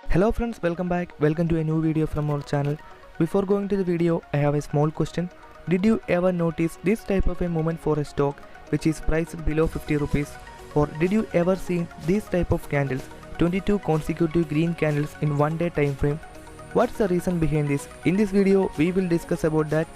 Hello friends, welcome back. Welcome to a new video from our channel. Before going to the video, I have a small question. Did you ever notice this type of a movement for a stock which is priced below 50 rupees? Or did you ever see this type of candles, 22 consecutive green candles in one day time frame? What's the reason behind this? In this video, we will discuss about that.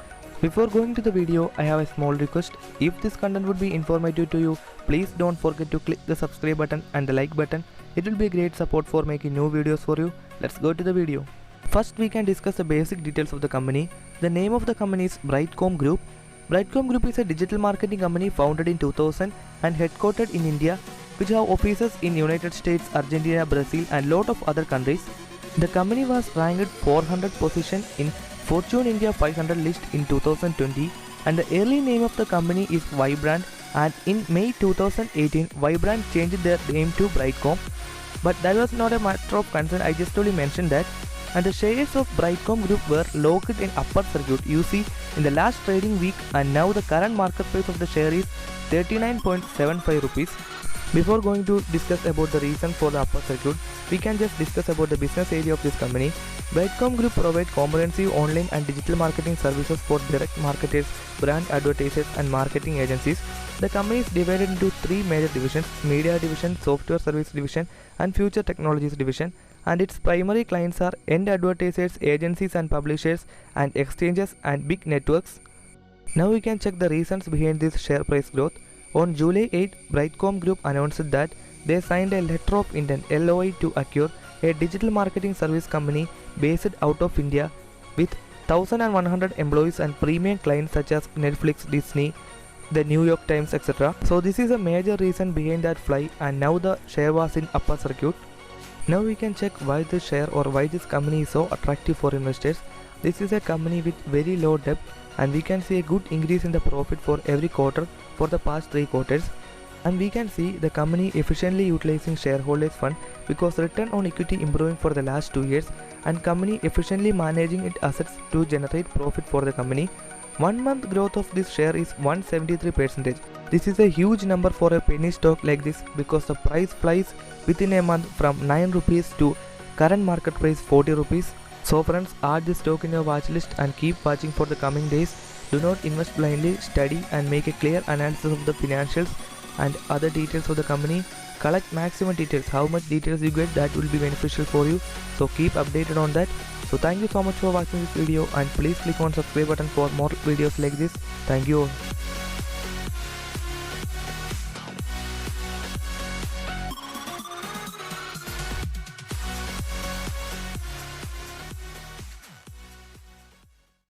Before going to the video, I have a small request. If this content would be informative to you, please don't forget to click the subscribe button and the like button. It will be a great support for making new videos for you. Let's go to the video. First, we can discuss the basic details of the company. The name of the company is Brightcom Group. Brightcom Group is a digital marketing company founded in 2000 and headquartered in India, which have offices in United States, Argentina, Brazil and lot of other countries. The company was ranked 400th position in Fortune India 500 list in 2020, and the early name of the company is Vibrant, and in May 2018 Vibrant changed their name to Brightcom. But that was not a matter of concern, I just only mentioned that. And the shares of Brightcom Group were locked in upper circuit UC in the last trading week, and now the current market price of the share is 39.75 rupees. Before going to discuss about the reason for the upper circuit, we can just discuss about the business area of this company. Brightcom Group provides comprehensive online and digital marketing services for direct marketers, brand advertisers and marketing agencies. The company is divided into three major divisions: Media Division, Software Service Division and Future Technologies Division, and its primary clients are end advertisers, agencies and publishers, and exchanges and big networks. Now we can check the reasons behind this share price growth. On July 8, Brightcom Group announced that they signed a letter of intent (LOI) to acquire a digital marketing service company based out of India with 1,100 employees and premium clients such as Netflix, Disney, the New York Times, etc. So this is a major reason behind that fly, and now the share was in upper circuit. Now we can check why this share or why this company is so attractive for investors. This is a company with very low debt, and we can see a good increase in the profit for every quarter for the past 3 quarters. And we can see the company efficiently utilizing shareholders fund because return on equity improving for the last 2 years, and company efficiently managing its assets to generate profit for the company. 1 month growth of this share is 173%. This is a huge number for a penny stock like this because the price flies within a month from 9 rupees to current market price 40 rupees. So friends, add this stock in your watch list and keep watching for the coming days. Do not invest blindly, study and make a clear analysis of the financials and other details of the company. Collect maximum details. How much details you get, that will be beneficial for you. So keep updated on that. So thank you so much for watching this video, and please click on subscribe button for more videos like this. Thank you all.